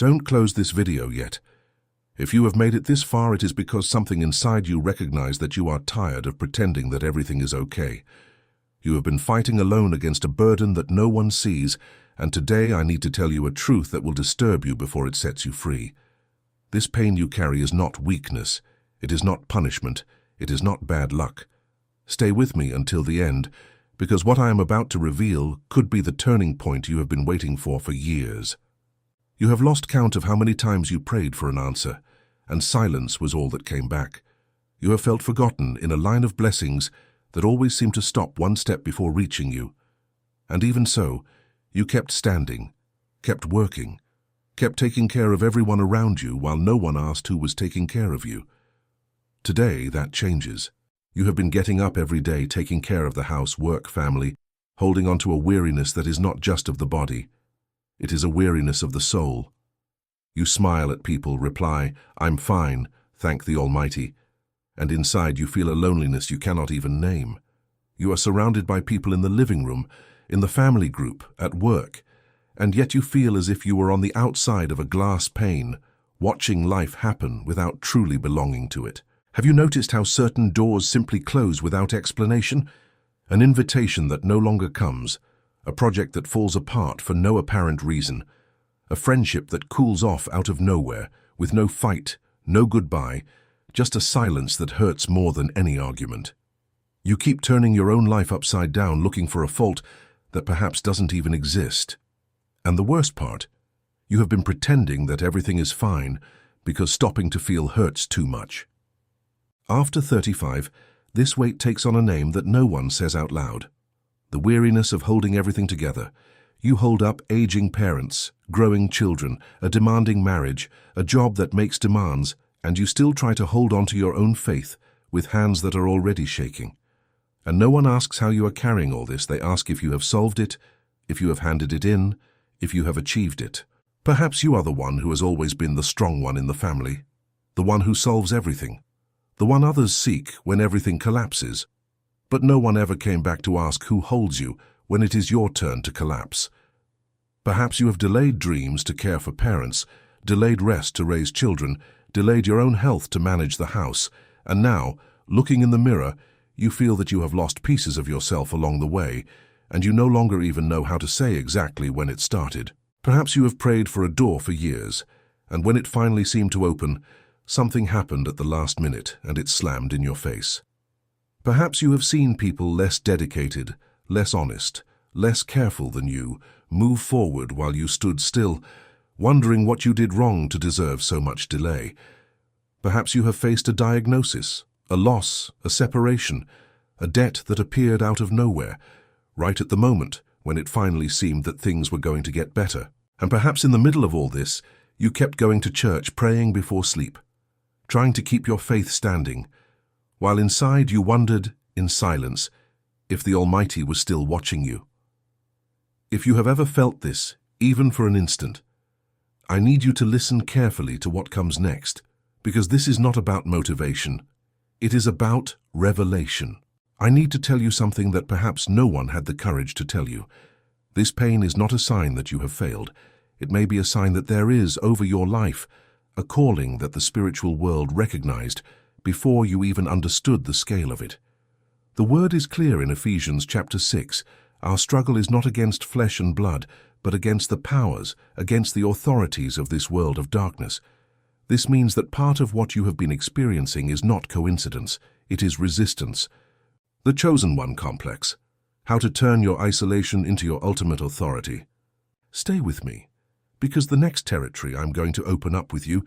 Don't close this video yet. If you have made it this far, it is because something inside you recognizes that you are tired of pretending that everything is okay. You have been fighting alone against a burden that no one sees, and today I need to tell you a truth that will disturb you before it sets you free. This pain you carry is not weakness. It is not punishment. It is not bad luck. Stay with me until the end, because what I am about to reveal could be the turning point you have been waiting for years. You have lost count of how many times you prayed for an answer, and silence was all that came back. You have felt forgotten in a line of blessings that always seemed to stop one step before reaching you. And even so, you kept standing, kept working, kept taking care of everyone around you while no one asked who was taking care of you. Today, that changes. You have been getting up every day, taking care of the house, work, family, holding on to a weariness that is not just of the body. It is a weariness of the soul. You smile at people, reply, "I'm fine, thank the Almighty," and inside you feel a loneliness you cannot even name. You are surrounded by people in the living room, in the family group, at work, and yet you feel as if you were on the outside of a glass pane, watching life happen without truly belonging to it. Have you noticed how certain doors simply close without explanation? An invitation that no longer comes, a project that falls apart for no apparent reason, a friendship that cools off out of nowhere, with no fight, no goodbye, just a silence that hurts more than any argument. You keep turning your own life upside down, looking for a fault that perhaps doesn't even exist. And the worst part, you have been pretending that everything is fine because stopping to feel hurts too much. After 35, this weight takes on a name that no one says out loud. The weariness of holding everything together. You hold up aging parents, growing children, a demanding marriage, a job that makes demands, and you still try to hold on to your own faith with hands that are already shaking. And no one asks how you are carrying all this. They ask if you have solved it, if you have handed it in, if you have achieved it. Perhaps you are the one who has always been the strong one in the family, the one who solves everything, the one others seek when everything collapses. But no one ever came back to ask who holds you when it is your turn to collapse. Perhaps you have delayed dreams to care for parents, delayed rest to raise children, delayed your own health to manage the house, and now, looking in the mirror, you feel that you have lost pieces of yourself along the way, and you no longer even know how to say exactly when it started. Perhaps you have prayed for a door for years, and when it finally seemed to open, something happened at the last minute and it slammed in your face. Perhaps you have seen people less dedicated, less honest, less careful than you move forward while you stood still, wondering what you did wrong to deserve so much delay. Perhaps you have faced a diagnosis, a loss, a separation, a debt that appeared out of nowhere, right at the moment when it finally seemed that things were going to get better. And perhaps in the middle of all this, you kept going to church, praying before sleep, trying to keep your faith standing, while inside you wondered, in silence, if the Almighty was still watching you. If you have ever felt this, even for an instant, I need you to listen carefully to what comes next, because this is not about motivation. It is about revelation. I need to tell you something that perhaps no one had the courage to tell you. This pain is not a sign that you have failed. It may be a sign that there is, over your life, a calling that the spiritual world recognized before you even understood the scale of it. The word is clear in Ephesians chapter 6. Our struggle is not against flesh and blood, but against the powers, against the authorities of this world of darkness. This means that part of what you have been experiencing is not coincidence, it is resistance. The chosen one complex. How to turn your isolation into your ultimate authority. Stay with me, because the next territory I'm going to open up with you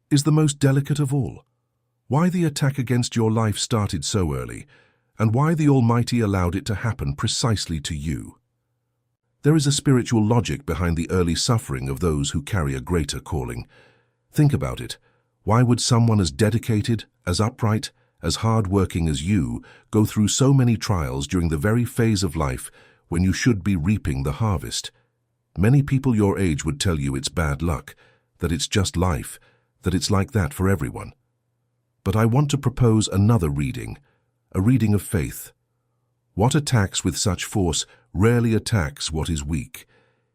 is the most delicate of all. Why the attack against your life started so early, and why the Almighty allowed it to happen precisely to you. There is a spiritual logic behind the early suffering of those who carry a greater calling. Think about it. Why would someone as dedicated, as upright, as hard-working as you go through so many trials during the very phase of life when you should be reaping the harvest? Many people your age would tell you it's bad luck, that it's just life, that it's like that for everyone. But I want to propose another reading, a reading of faith. What attacks with such force rarely attacks what is weak.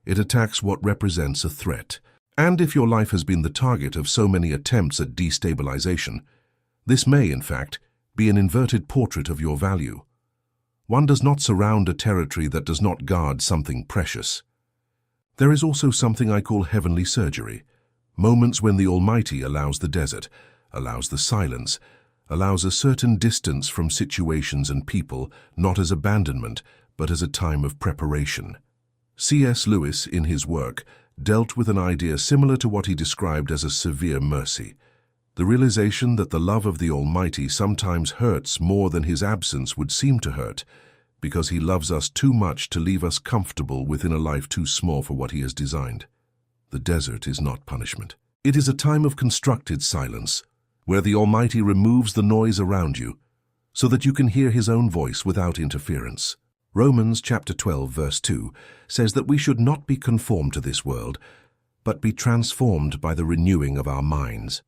It attacks what represents a threat. And if your life has been the target of so many attempts at destabilization, this may, in fact, be an inverted portrait of your value. One does not surround a territory that does not guard something precious. There is also something I call heavenly surgery, moments when the Almighty allows the desert, allows the silence, allows a certain distance from situations and people, not as abandonment, but as a time of preparation. C.S. Lewis, in his work, dealt with an idea similar to what he described as a severe mercy, the realization that the love of the Almighty sometimes hurts more than his absence would seem to hurt, because he loves us too much to leave us comfortable within a life too small for what he has designed. The desert is not punishment. It is a time of constructed silence, where the Almighty removes the noise around you, so that you can hear his own voice without interference. Romans chapter 12, verse 2 says that we should not be conformed to this world, but be transformed by the renewing of our minds.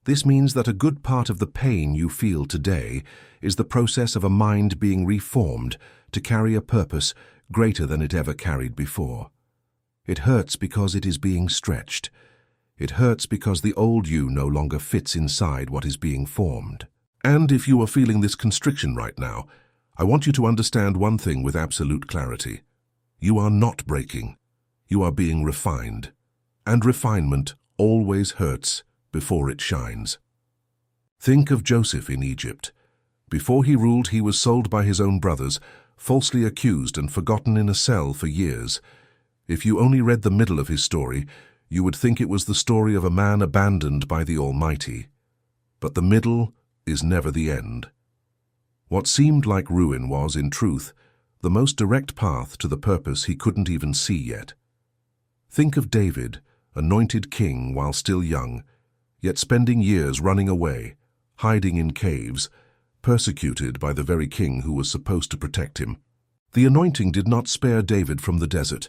This means that a good part of the pain you feel today is the process of a mind being reformed to carry a purpose greater than it ever carried before. It hurts because it is being stretched. It hurts because the old you no longer fits inside what is being formed. And if you are feeling this constriction right now, I want you to understand one thing with absolute clarity. You are not breaking. You are being refined. And refinement always hurts before it shines. Think of Joseph in Egypt. Before he ruled, he was sold by his own brothers, falsely accused and forgotten in a cell for years. If you only read the middle of his story, you would think it was the story of a man abandoned by the Almighty. But the middle is never the end. What seemed like ruin was, in truth, the most direct path to the purpose he couldn't even see yet. Think of David, anointed king while still young, yet spending years running away, hiding in caves, persecuted by the very king who was supposed to protect him. The anointing did not spare David from the desert.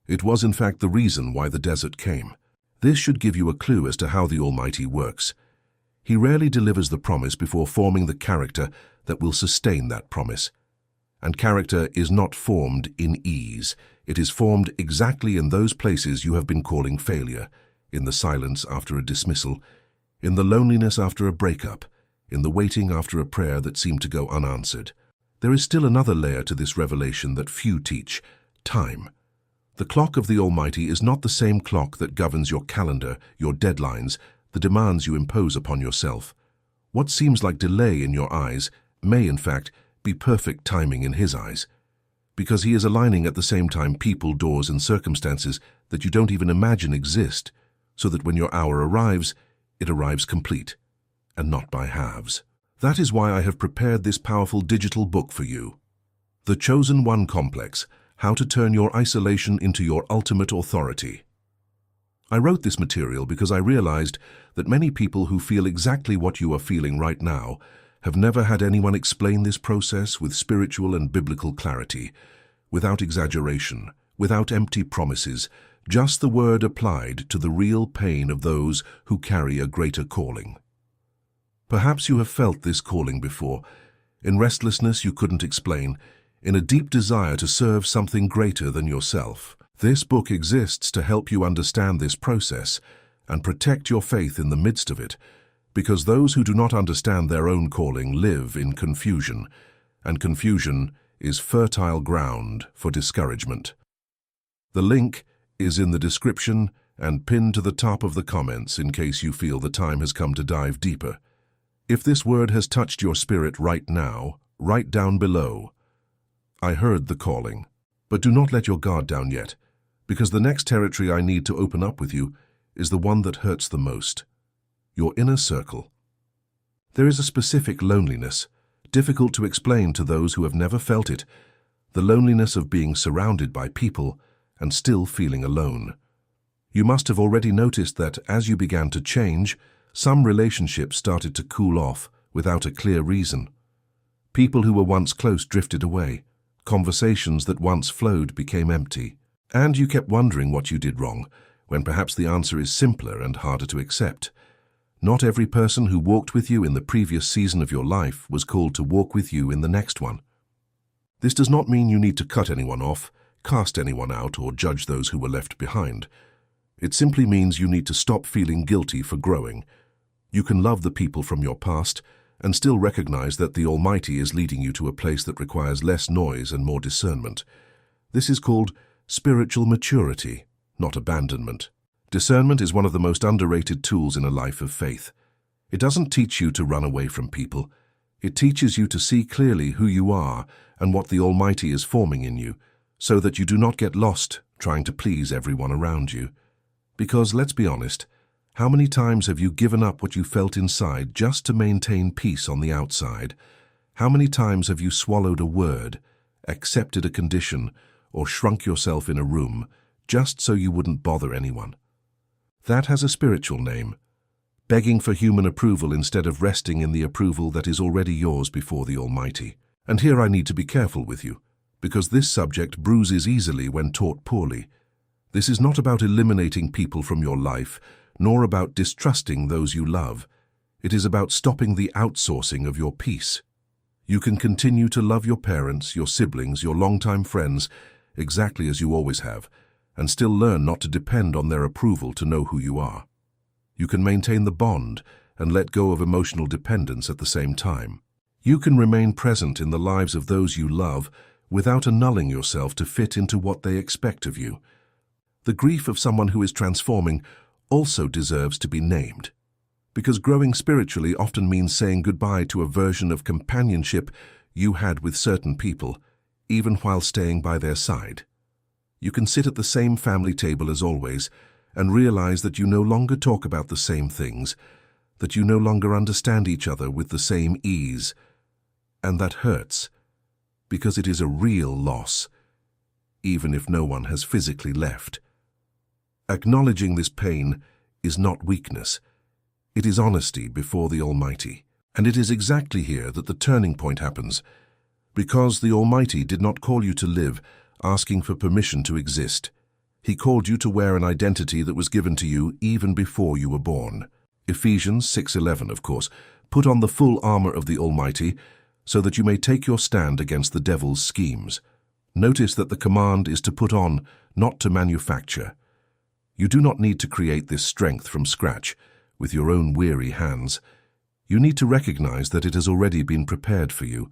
It was in fact the reason why the desert came. This should give you a clue as to how the Almighty works. He rarely delivers the promise before forming the character that will sustain that promise. And character is not formed in ease. It is formed exactly in those places you have been calling failure, in the silence after a dismissal, in the loneliness after a breakup, in the waiting after a prayer that seemed to go unanswered. There is still another layer to this revelation that few teach: time. The clock of the Almighty is not the same clock that governs your calendar, your deadlines, the demands you impose upon yourself. What seems like delay in your eyes may, in fact, be perfect timing in his eyes, because he is aligning at the same time people, doors, and circumstances that you don't even imagine exist, so that when your hour arrives, it arrives complete, and not by halves. That is why I have prepared this powerful digital book for you. The Chosen One Complex: How to Turn Your Isolation into Your Ultimate Authority. I wrote this material because I realized that many people who feel exactly what you are feeling right now have never had anyone explain this process with spiritual and biblical clarity, without exaggeration, without empty promises, just the word applied to the real pain of those who carry a greater calling. Perhaps you have felt this calling before, in restlessness you couldn't explain, in a deep desire to serve something greater than yourself. This book exists to help you understand this process and protect your faith in the midst of it, because those who do not understand their own calling live in confusion, and confusion is fertile ground for discouragement. The link is in the description and pinned to the top of the comments in case you feel the time has come to dive deeper. If this word has touched your spirit right now, write down below: I heard the calling. But do not let your guard down yet, because the next territory I need to open up with you is the one that hurts the most: your inner circle. There is a specific loneliness, difficult to explain to those who have never felt it, the loneliness of being surrounded by people and still feeling alone. You must have already noticed that as you began to change, some relationships started to cool off without a clear reason. People who were once close drifted away. Conversations that once flowed became empty. And you kept wondering what you did wrong, when perhaps the answer is simpler and harder to accept. Not every person who walked with you in the previous season of your life was called to walk with you in the next one. This does not mean you need to cut anyone off, cast anyone out, or judge those who were left behind. It simply means you need to stop feeling guilty for growing. You can love the people from your past and still recognize that the Almighty is leading you to a place that requires less noise and more discernment. This is called spiritual maturity, not abandonment. Discernment is one of the most underrated tools in a life of faith. It doesn't teach you to run away from people. It teaches you to see clearly who you are and what the Almighty is forming in you, so that you do not get lost trying to please everyone around you. Because, let's be honest, how many times have you given up what you felt inside just to maintain peace on the outside? How many times have you swallowed a word, accepted a condition, or shrunk yourself in a room just so you wouldn't bother anyone? That has a spiritual name: begging for human approval instead of resting in the approval that is already yours before the Almighty. And here I need to be careful with you, because this subject bruises easily when taught poorly. This is not about eliminating people from your life, nor about distrusting those you love. It is about stopping the outsourcing of your peace. You can continue to love your parents, your siblings, your longtime friends, exactly as you always have, and still learn not to depend on their approval to know who you are. You can maintain the bond and let go of emotional dependence at the same time. You can remain present in the lives of those you love without annulling yourself to fit into what they expect of you. The grief of someone who is transforming also deserves to be named, because growing spiritually often means saying goodbye to a version of companionship you had with certain people, even while staying by their side. You can sit at the same family table as always and realize that you no longer talk about the same things, that you no longer understand each other with the same ease. And that hurts, because it is a real loss, even if no one has physically left. Acknowledging this pain is not weakness. It is honesty before the Almighty. And it is exactly here that the turning point happens, because the Almighty did not call you to live asking for permission to exist. He called you to wear an identity that was given to you even before you were born. Ephesians 6:11, of course. Put on the full armor of the Almighty so that you may take your stand against the devil's schemes. Notice that the command is to put on, not to manufacture. You do not need to create this strength from scratch with your own weary hands. You need to recognize that it has already been prepared for you,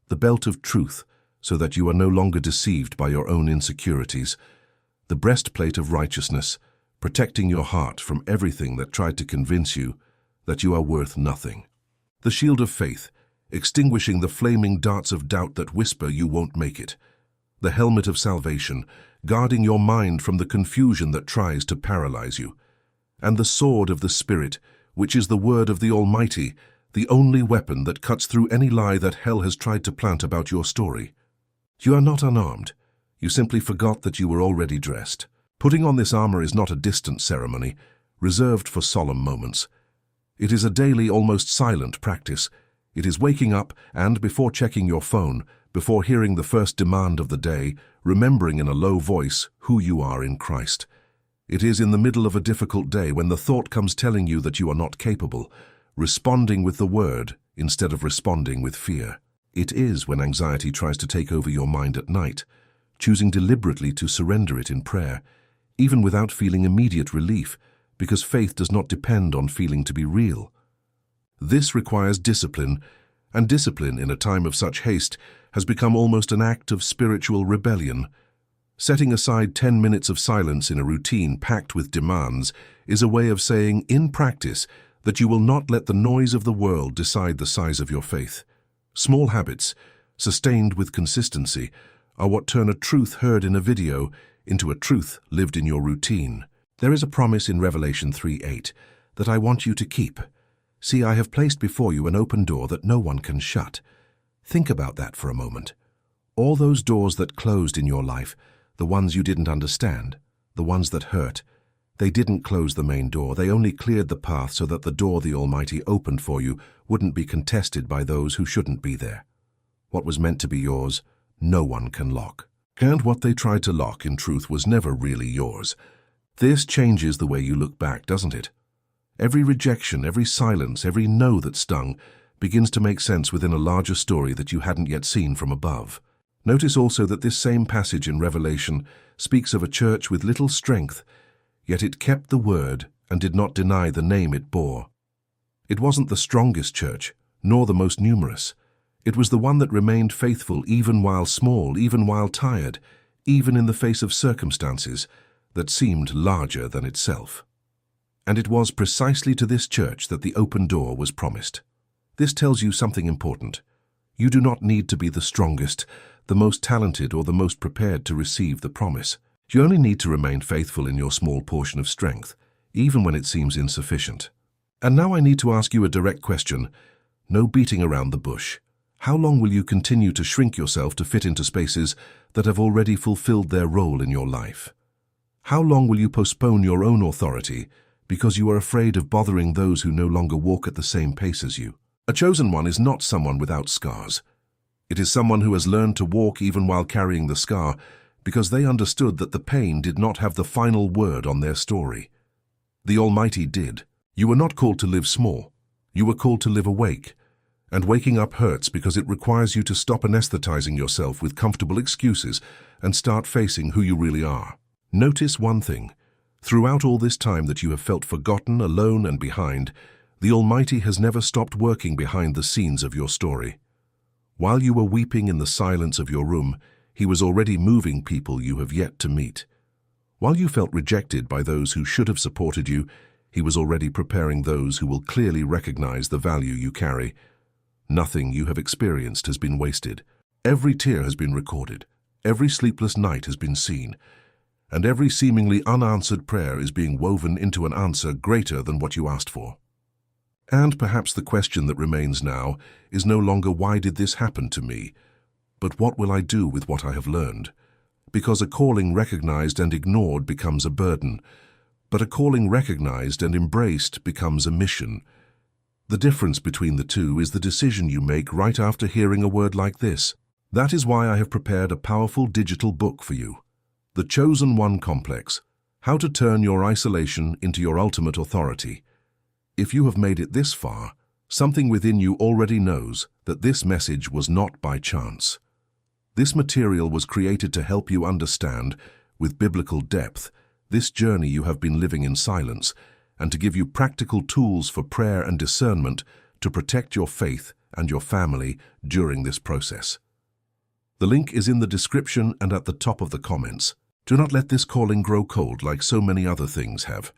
the belt of truth, so that you are no longer deceived by your own insecurities, the breastplate of righteousness, protecting your heart from everything that tried to convince you that you are worth nothing, the shield of faith, extinguishing the flaming darts of doubt that whisper you won't make it, the helmet of salvation, guarding your mind from the confusion that tries to paralyze you, and the sword of the Spirit, which is the word of the Almighty, the only weapon that cuts through any lie that hell has tried to plant about your story. You are not unarmed. You simply forgot that you were already dressed. Putting on this armor is not a distant ceremony, reserved for solemn moments. It is a daily, almost silent practice. It is waking up and, before checking your phone, before hearing the first demand of the day, remembering in a low voice who you are in Christ. It is in the middle of a difficult day when the thought comes telling you that you are not capable, responding with the word instead of responding with fear. It is when anxiety tries to take over your mind at night, choosing deliberately to surrender it in prayer, even without feeling immediate relief, because faith does not depend on feeling to be real. This requires discipline, and discipline in a time of such haste has become almost an act of spiritual rebellion. Setting aside 10 minutes of silence in a routine packed with demands is a way of saying, in practice, that you will not let the noise of the world decide the size of your faith. Small habits, sustained with consistency, are what turn a truth heard in a video into a truth lived in your routine. There is a promise in Revelation 3:8 that I want you to keep. See, I have placed before you an open door that no one can shut. Think about that for a moment. All those doors that closed in your life, the ones you didn't understand, the ones that hurt, they didn't close the main door. They only cleared the path so that the door the Almighty opened for you wouldn't be contested by those who shouldn't be there. What was meant to be yours, no one can lock. And what they tried to lock, in truth, was never really yours. This changes the way you look back, doesn't it? Every rejection, every silence, every no that stung begins to make sense within a larger story that you hadn't yet seen from above. Notice also that this same passage in Revelation speaks of a church with little strength, yet it kept the word and did not deny the name it bore. It wasn't the strongest church, nor the most numerous. It was the one that remained faithful even while small, even while tired, even in the face of circumstances that seemed larger than itself. And it was precisely to this church that the open door was promised. This tells you something important. You do not need to be the strongest, the most talented, or the most prepared to receive the promise. You only need to remain faithful in your small portion of strength, even when it seems insufficient. And now I need to ask you a direct question. No beating around the bush. How long will you continue to shrink yourself to fit into spaces that have already fulfilled their role in your life? How long will you postpone your own authority because you are afraid of bothering those who no longer walk at the same pace as you? A chosen one is not someone without scars. It is someone who has learned to walk even while carrying the scar, because they understood that the pain did not have the final word on their story. The Almighty did. You were not called to live small. You were called to live awake. And waking up hurts because it requires you to stop anesthetizing yourself with comfortable excuses and start facing who you really are. Notice one thing. Throughout all this time that you have felt forgotten, alone, and behind, the Almighty has never stopped working behind the scenes of your story. While you were weeping in the silence of your room, He was already moving people you have yet to meet. While you felt rejected by those who should have supported you, He was already preparing those who will clearly recognize the value you carry. Nothing you have experienced has been wasted. Every tear has been recorded. Every sleepless night has been seen. And every seemingly unanswered prayer is being woven into an answer greater than what you asked for. And perhaps the question that remains now is no longer why did this happen to me, but what will I do with what I have learned? Because a calling recognized and ignored becomes a burden, but a calling recognized and embraced becomes a mission. The difference between the two is the decision you make right after hearing a word like this. That is why I have prepared a powerful digital book for you. The Chosen One Complex: How to Turn Your Isolation into Your Ultimate Authority. If you have made it this far, something within you already knows that this message was not by chance. This material was created to help you understand, with biblical depth, this journey you have been living in silence, and to give you practical tools for prayer and discernment to protect your faith and your family during this process. The link is in the description and at the top of the comments. Do not let this calling grow cold like so many other things have.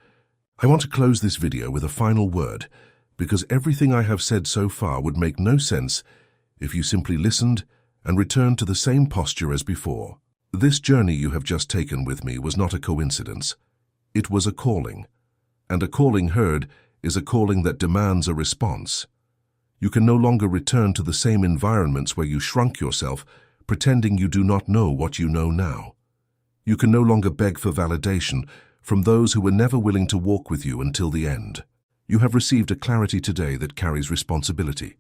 I want to close this video with a final word, because everything I have said so far would make no sense if you simply listened and returned to the same posture as before. This journey you have just taken with me was not a coincidence. It was a calling. And a calling heard is a calling that demands a response. You can no longer return to the same environments where you shrunk yourself, pretending you do not know what you know now. You can no longer beg for validation from those who were never willing to walk with you until the end. You have received a clarity today that carries responsibility.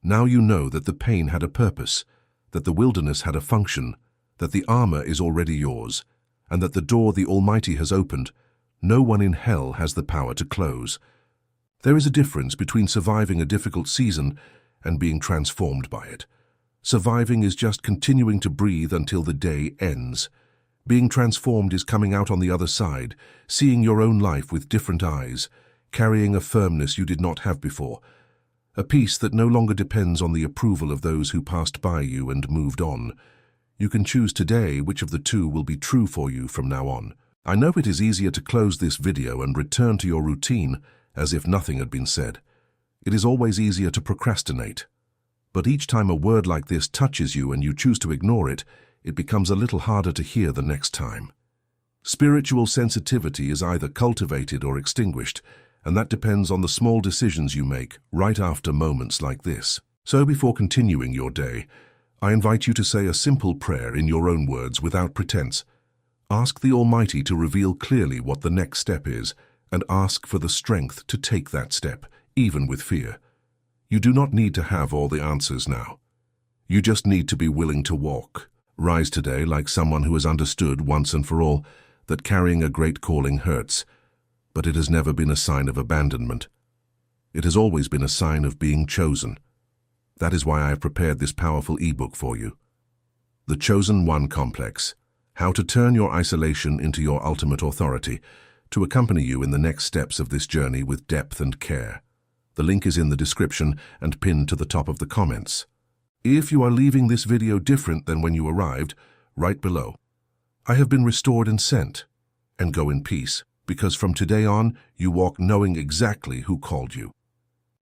Now you know that the pain had a purpose, that the wilderness had a function, that the armor is already yours, and that the door the Almighty has opened, no one in hell has the power to close. There is a difference between surviving a difficult season and being transformed by it. Surviving is just continuing to breathe until the day ends. Being transformed is coming out on the other side, seeing your own life with different eyes, carrying a firmness you did not have before, a peace that no longer depends on the approval of those who passed by you and moved on. You can choose today which of the two will be true for you from now on. I know it is easier to close this video and return to your routine as if nothing had been said. It is always easier to procrastinate. But each time a word like this touches you and you choose to ignore it, it becomes a little harder to hear the next time. Spiritual sensitivity is either cultivated or extinguished, and that depends on the small decisions you make right after moments like this. So before continuing your day, I invite you to say a simple prayer in your own words without pretense. Ask the Almighty to reveal clearly what the next step is, and ask for the strength to take that step, even with fear. You do not need to have all the answers now. You just need to be willing to walk. Rise today like someone who has understood once and for all that carrying a great calling hurts, but it has never been a sign of abandonment. It has always been a sign of being chosen. That is why I have prepared this powerful ebook for you. The Chosen One Complex: How to Turn Your Isolation into Your Ultimate Authority. to accompany you in the next steps of this journey with depth and care. The link is in the description and pinned to the top of the comments. If you are leaving this video different than when you arrived, write below, "I have been restored and sent," and go in peace, because from today on, you walk knowing exactly who called you.